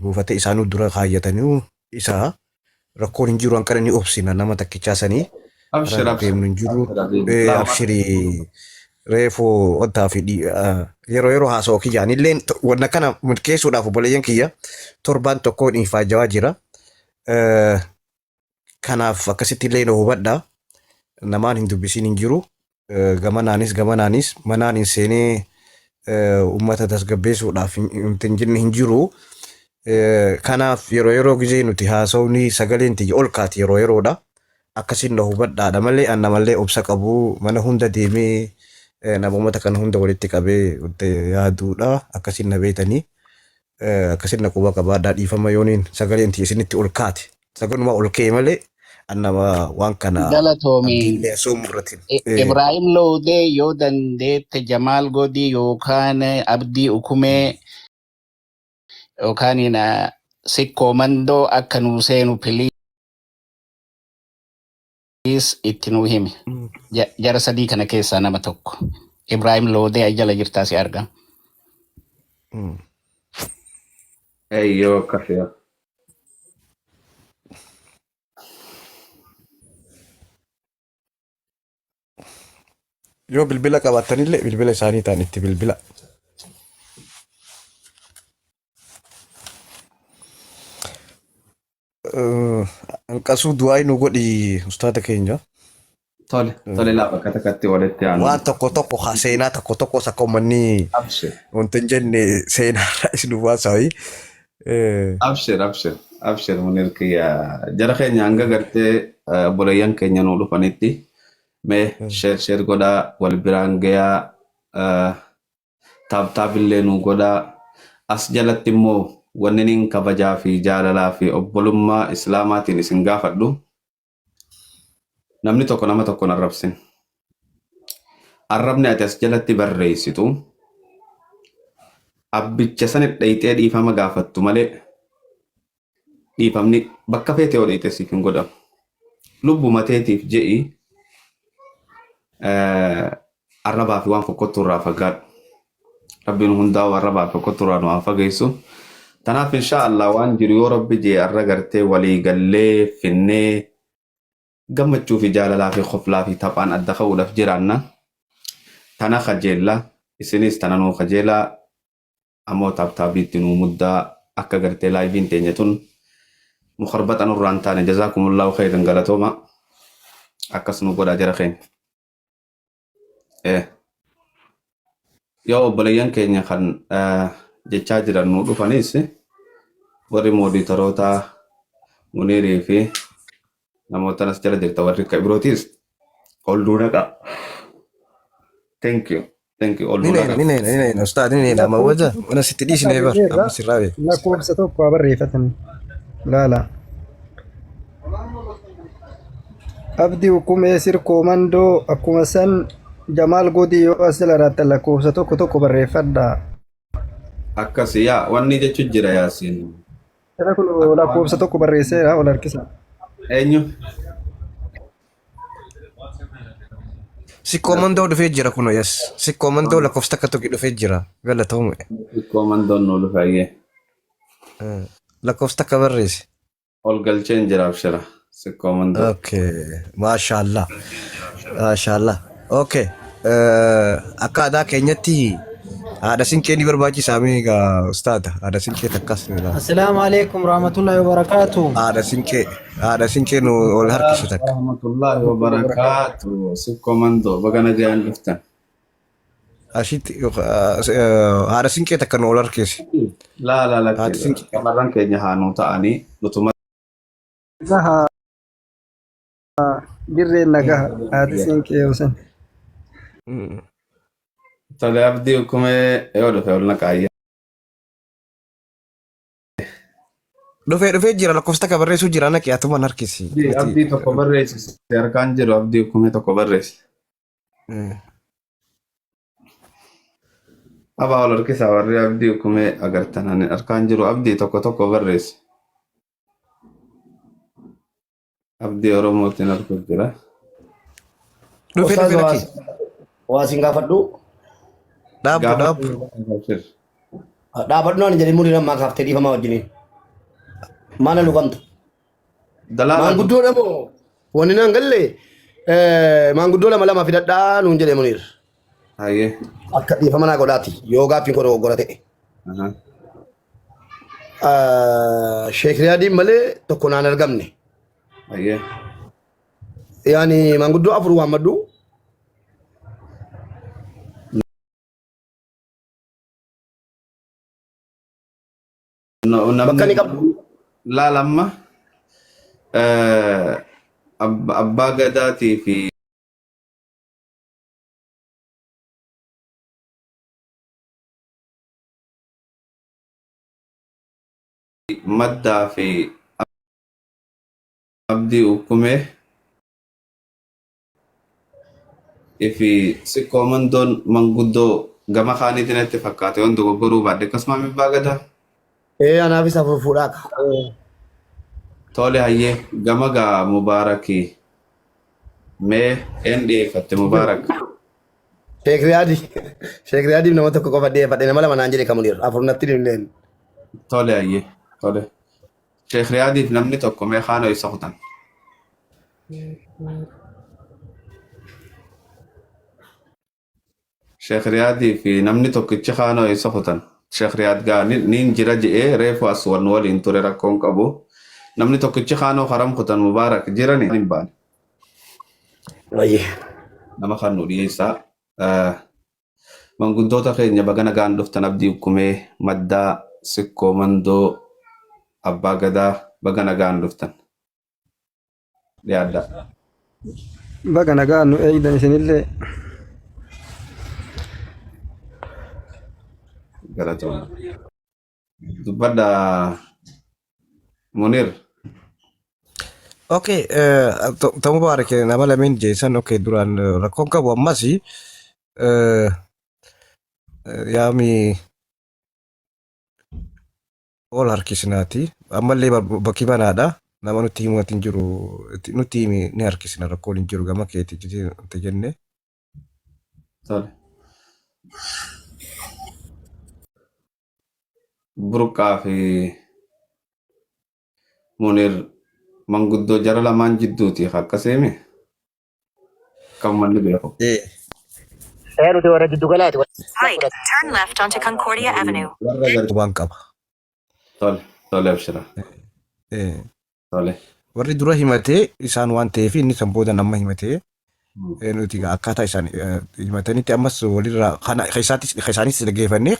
buufata isaanuu dura kaayyatanii isaa rakkoon hin jiru hanqara ni obsina nama takkichaasanii أبشر أبشر deemnu hin jiru أبشر حبيبي لا ما abshirii reefoo oddaa fi yeroo yeroo haasa'u kiyyaan illee wanna kana milkeessuudhaaf obboleeyyan kiyya torbaan tokkoon ifaajawaa jira. Kanaaf akkasitti illee na hubadha. Namaan hin dubbisiin hin jiru. Gamanaanis manaan hin seenee uummata tasgabbeessuudhaaf hin jenne hin jiru. Kanaaf yeroo yeroo gizee nuti haasawni sagaleen tiyya ol kaati yeroo yeroodha. Akkasiin na hubadhaadha malee anna malee obsa qabu mana hunda deemee namoota kan hunda walitti qabee yaaduudha. Akkasiin na beetanii akkasiin na quba qabaadhaa dhiifama yooniin sagaleen tiyya isinitti ol kaati. Sagaluma ol kee malee annama waan kana Galatoomi. soomurratiin. Ibrahim Loodee yoo dandeette Jamaal Godii yookaan Abdii Ukumee yookaan Sikkoo Mandoo akka nuu seenu piliis itti nuu himi. Jara sadii kana keessaa nama tokko. Ibrahim Loodee jala jirtaa si argama. أيوه كفيا Yoo bilbila qabaattanillee bilbila isaanii ta'an itti bilbila. Hanqasuu du'aa nu godhi ustaata keenya. طالع طالع لا بكتك كتي ولدت يعني Waan tokko seenaa tokko akka uummanni أبشر wanta hin jenne seenaarraa isin baasawi. أبشر أبشر أبشر منيرك يا جرى خير يانغا قرتي بوليان كينيا نولو فانيتي مي شير غودا والبرانغيا تاب اللي نو غودا أس جلت مو وننين كبجا في جاللا في أبولما إسلاماتي نسنغا فدو namni tokko nama tokko arrabsin. Arrabni ati as jalatti barreessitu abbicha sana dhayitee dhiifama gaafattu malee dhiifamni bakka feetee ol dhayitee siif hin godhamu. Lubbu mateetiif je'i arrabaa fi waan fokkottuu irraa fagaadhu. Rabbiin hundaa'u arrabaa fi fokkottuu irraa nu haa fageessu. Tanaaf inshaallah waan jiru yoo rabbi jee arra gartee walii gallee finnee gammachuu fi jaalalaa fi qoflaa fi taphaan adda ka'uudhaaf jiraanna. Tana kajeella isinis tana nuu kajeela ammoo taaptaabiitti nuu muddaa akka gartee laayiviin teenya tun mukharbata nurraan taane jazaakumullahu khayran galatooma akkas nu godhaa jara keenya. Yoo obboleeyyan keenya kan jechaa jiran nuu dhufanis warri mooditaroota Muniirii fi namoota nas jala jirta warri akka birootis ol duudhaqa. Thank you. Thank you. Ol duudhaqa. Ni neena ustaad ni neena amma waja wana sitti dhiisnee bar amma sirraabe. lakkoofsa tokko barreeffatan laala. Abdii Ukumee Sikkoo Mandoo akkuma san Jamaal Godii yoo as jala raattan lakkoofsa tokko barreeffadha. Akkasi yaa wanni jechuun jira yaasiin. Jara kun lakkoofsa tokko barreesseera ol harkisa. Eenyu? Sikkoo Mandoo dhufee jira kuno yes. Sikkoo Mandoo lakkoofsa takka tokko dhufee jira galatoomu. Koomandoon nu dhufaayyee. Lakkoofsa takka barreessi. Ol galcheen jira abshira. Koomandoo. Okay, maashaallah. Maashaallah. Okay. Akka aadaa keenyatti haadha siinqee ni barbaachisaa meeqa ustaada? Haadha siinqee takkas ni laata? Assalamu alaikum warahmatullahi wabarakatuh. Haadha siinqee nu ol harkisu takka. Rahmatullahi wabarakatuh. Koomandoo baga nagaan dhuftan. Ashitti haadha siinqee takka nu ol harkisi. La kamarran keenya haanuu ta'anii nutuma. Gaha dirreen nagaha haati siinqee usan. Tole abdii hukumee yoo dhufe ol naqaayya. Dhufee jira lakkoofsa takka barreessuu jira naqee atumaan harkisi. Abdii tokko barreessi. Harkaan jiru abdii hukumee tokko barreessi. Abaa ol harkisaa warri abdii hukumee agartan harkaan jiru abdii tokko barreessi. Abdii Oromootiin arguu jira. Dhufee naqee. Waa isin gaafadhu. Dhaabu. Dhaabadhu ani jedhee murii namaa kaaftee dhiifamaa wajjiniin. Maala luqamtu? Dalaala Maanguddoodha moo wanni naan galle maanguddoo lama fidadhaa nuun jedhee muniir. hayyee. Akka dhiifama naa godhaati yoo gaaffiin kun dogoggora ta'e. Aha. Sheek Riyaadiin malee tokko naan argamne. Hayyee. Yaani maanguddoo afur waammadhu. Bakka ni qabdu. Laalamma abbaa gadaatii fi maddaa fi abdii ukkumee fi sikkoo mandoon manguddoo gama kaaniitiin itti fakkaate waan dogoggoruu baadde akkasuma abbaa gadaa. Anaafis afur fuudhaa ka. Tole hayyee gama gaa mubaarakii mee een dhiyeeffatte mubaarak. Sheek Riyaadiif nama tokko qofa dhiyeeffadhe nama lama naan jedhe ka muniir afur natti dhimneen. Tole hayyee tole. Sheek Riyaadiif namni tokko mee kaanoo isa kutan. Sheek Riyaadiif namni tokkichi kaanoo isa kutan. Sheek Riyaad gaa niin jira je'ee reefu as waliin ture rakkoon qabu. Namni tokkichi kaanoo haram kutan mubaarak jirani hin baane. Wayyee. Nama kan nu dhiyeessaa. Manguddoota keenya baga nagaan dhuftan abdii ukkumee maddaa sikkoo mandoo abbaa gadaa baga nagaan dhuftan. Dhiyaadda. Baga nagaan nu eegdan isinillee. Galatooma. Dubbadda Munir. Okay, tamu barak nama lamin Jason okay duran rakon ka buat masih yami all harkisnati amalli bagaimana ada nama nuti muatin juru nuti ni harkisna rakolin juru gama ke jadi tejenne Tole. Burqaa fi Munir manguddoo jara lamaan jidduuti akkasimi kan manni beeku. Nuti warra giddu galaati. Right, turn left onto Concordia Avenue. Warra gar- bangkap Tole tole abshira. Tole. warri dura himate isaan waan ta'eef inni san booda nama himate nuti akkaataa isaan himatanitti ammas walirraa isaanis dhaggeeffannee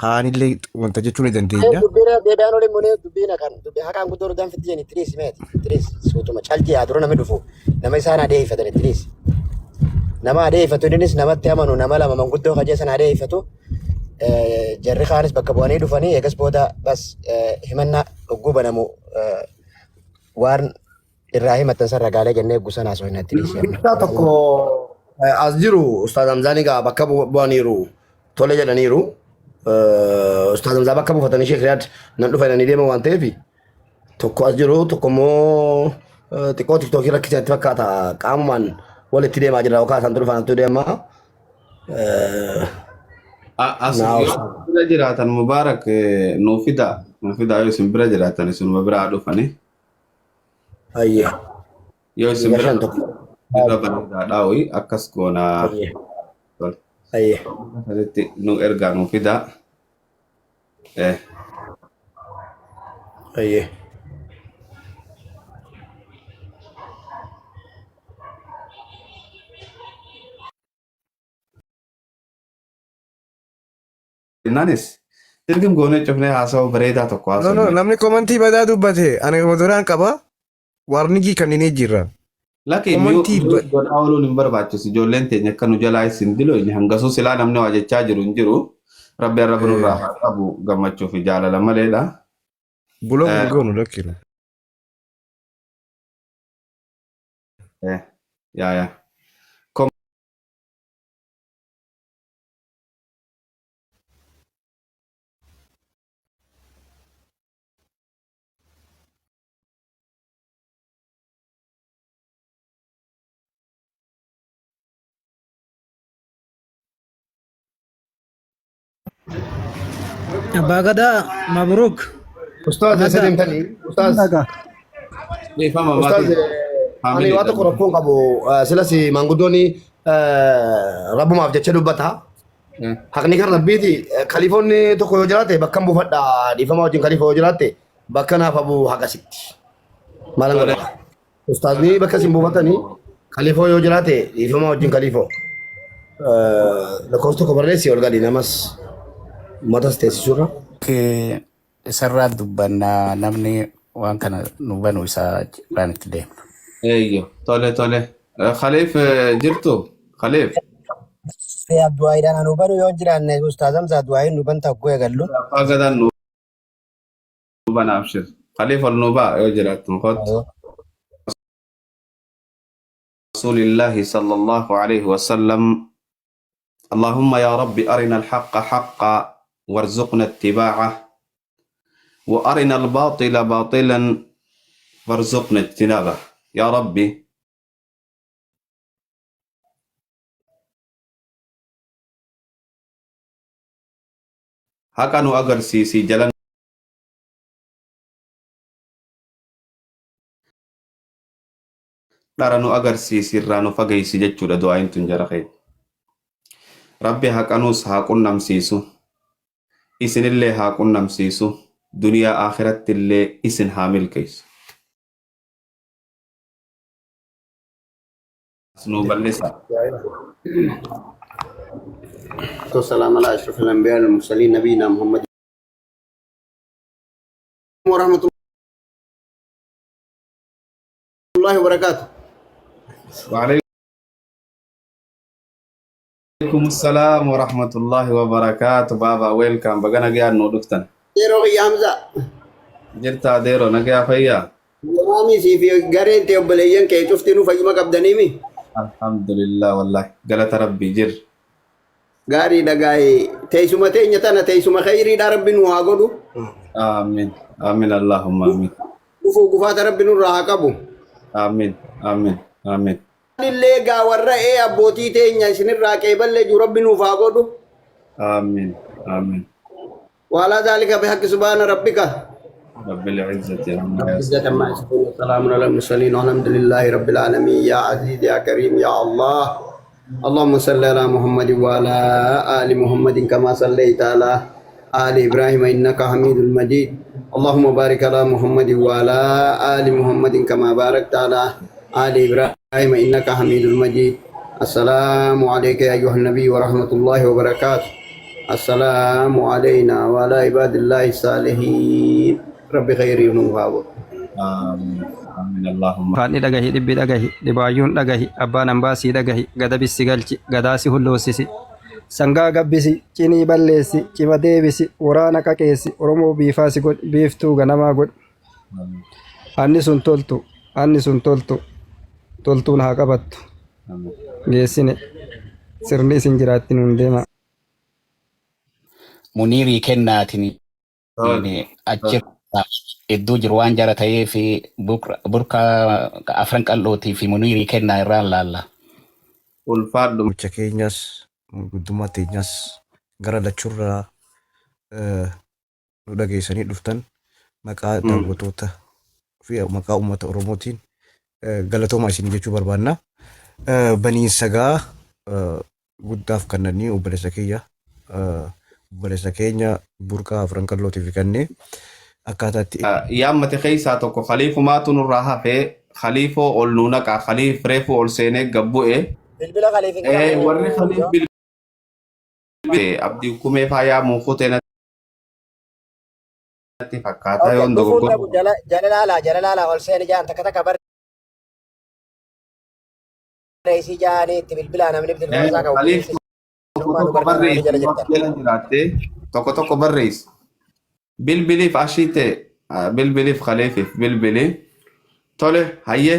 kaanillee wanta jechuu ni dandeenya. Deebi'aan olii munee dubbiina kan dubbii haqaan guddoo rudaan fitti jenni tiriis meeti tiriis suutuma calqii adura namni dhufu nama isaan adeeffatan tiriis nama adeeffatu innis namatti amanu nama lama manguddoo kajee sana adeeffatu jarri kaanis bakka bu'anii dhufanii eegas booda bas himannaa dhugguu banamu waan irraa himatan san ragaalee jennee gusan haasoo hin tiriis. Isaa tokko as jiru Ustaaz Hamzaanii gaa bakka bu'aniiru tole jedhaniiru. Ustaaz Hamzaa bakka buufatanii Sheek Riyaad nan dhufa jedhanii deeman waan ta'eef tokko as jiru tokko immoo xiqqoo tiktookii rakkisatti fakkaata qaamumaan walitti deemaa jira yookaan isaan dhufantu deema. As bira jiraatan mubaarak nuuf fidaa yoo isin bira jiraatan isinuma biraa dhufanii Ayyee. yoo isin bira Gashan tokko. irra bareedaadhaa ho'i akkas goonaa. Ayyee. Tole. Ayyee. Asitti nu ergaa nuuf fidaa. Ayyee. Innaanis ergim goonee cufnee haasawaa bareedaa tokko No, no, haasawaa. namni komantii badaa dubbate ani modoraan qaba warnigii kanneen jira. Lakin Komantii godhaa ooluun hin barbaachisu ijoolleen teenya akka nu jalaa isin diloonni hangasuu silaa namni waa jechaa jiru hin jiru. Rabbi irra bunurraa haa qabu gammachuu fi jaalala maleedha. buloo goonu lakkiru. Yaa yaa. Abbaa Gadaa Mabruuk. Ustaz Salim Tali. Ustaz. Naga. Dhiifama Ustaz, maatii. ani waan tokko rakkoon qabu silas manguddoonni rabbumaaf jecha dubbata. Haqni kan rabbiiti. Khalifoonni tokko yoo jiraate bakka buufadha dhiifama wajjin khalifa yoo jiraate bakka naaf abu haqasitti. Maalan godha. Ustaazni bakka sin buufatanii khalifoo yoo jiraate dhiifama wajjin khalifoo. Lakkoofsa tokko barreessi ol gadi namas matas teessisuurra. Isarraa dubbannaa namni waan kana nu banu isaa irraan itti deemna. Eeyyo, tole tole. Khaliif jirtu? Khaliif. Abdu'aayiidhaan anu banu yoo jiraanne ustaazam saa du'aayiin nu ban takkoo eegallu. Abbaa Gadaan nu bana abshir. Khaliif ol nu ba'a yoo jiraattu mukottu. رسول الله صلى الله عليه وسلم اللهم يا رب أرنا الحق حقا وارزقنا اتباعه وأرنا الباطل باطلا وارزقنا اجتنابه يا ربي هكذا أجر سيسي جلن daranu agarsiisi irraa nu fageessi jechuudha du'aayin tun jara kee. Rabbi haqanuus haa qunnamsiisu. Isinillee haa qunnamsiisu. Duniyaa akhiratti illee isin haa milkeessu. Nu balleessa. والسلام على أشرف الأنبياء والمرسلين نبينا محمد ورحمة الله وبركاته. وعليكم السلام ورحمة الله وبركاته. بابا ويلكم بغنا جيان نودكتن. Yeroo qiyyaa Hamza. Jirta deero nagaa fayyaa. Waamii si fi gareen ta'e obboleeyyan kee cuftinuu fayyuma qabdaniimi. Alhamdulillah wallahi galata rabbii jir. Gaarii dhagaa'ee teessuma teenya tana teessuma khayriidha rabbi nu haa godhu. Amiin. Amiin Allahumma amiin. Gufuu gufaata rabbi nurraa haa qabu. Amiin. Amiin. Amiin. Illee gaa warra abbootii teenya isinirraa qeeballee jiru rabbi nuuf haa godhu. Amiin. Amiin. وعلى ذلك بحق سبحان ربك رب العزة عما عزة ما يصفون وسلام على المرسلين والحمد لله رب العالمين. يا عزيز يا كريم يا الله. اللهم صل على محمد وعلى آل محمد كما صليت على آل إبراهيم إنك حميد مجيد. اللهم بارك على محمد وعلى آل محمد كما باركت على آل إبراهيم إنك حميد مجيد. السلام عليك يا أيها النبي ورحمة الله وبركاته. السلام علينا وعلى عباد الله الصالحين. رب خير ونوفاو. آمين. آمين اللهم. Faadhi dhagahi dhibbi dhagahi dhibaayyuun dhagahi abbaan ambaasii dhagahi gadabissi galchi gadaasi hulloosisi sangaa gabbisi cinii balleessi cima deebisi waraana qaqeessi oromoo biifaasi godh biiftuu ganamaa godh anni sun toltu toltuun haa qabattu geessine sirni isin jiraatti nuun deema. Muniirii kennaatiin achirra iddoo jiru waan jara ta'ee fi burka afran qal'ootii fi muniirii kennaa irraan laalla. Ulfaadhu. Mucha keenyas guddummaa teenyas gara lachurraa nu dhageessanii dhuftan maqaa daawwattoota fi maqaa uummata Oromootiin galatooma isin jechuu barbaanna. Baniinsagaa guddaaf kannanii obboleessa keenya burqaa afran qal'ootiif kennee akkaataatti Yaammate keessaa tokko khaliifumaatu nurraa hafee khaliifoo ol nu naqaa khaliif reefu ol seenee gabbu'e. Bilbila khaliifin Warri khaliif bilbile abdii kumee faayaa muukutee natti fakkaata yoon dogoggora. Jalalaala ol seeni jaan takka takka barreessii jaanii itti bilbilaa namni bilbila isaa qabu. Tokko tokko barreessi. Bilbiliif ashiite bilbiliif khaliifiif bilbili tole hayyee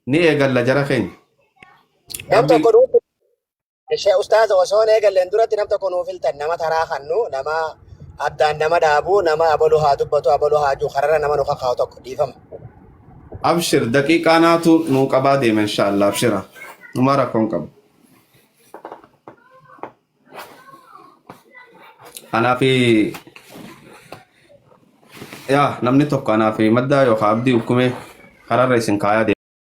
ni eegalla jara keenya. Nam tokko nuuf ishee ustaaza osoo eegalleen duratti nam tokko nuuf filtan nama taraa kannu nama addaan nama dhaabu nama abaluu haa dubbatu abaluu haa jiru kararra nama nu kakkaa'u tokko dhiifama. Abshir daqiiqaa naatu nuu qabaa deema inshaallah abshira numaa rakkoon qabu. Anaa fi yaa namni tokko anaa fi maddaa yookaan abdii hukumee kararra isin kaayaa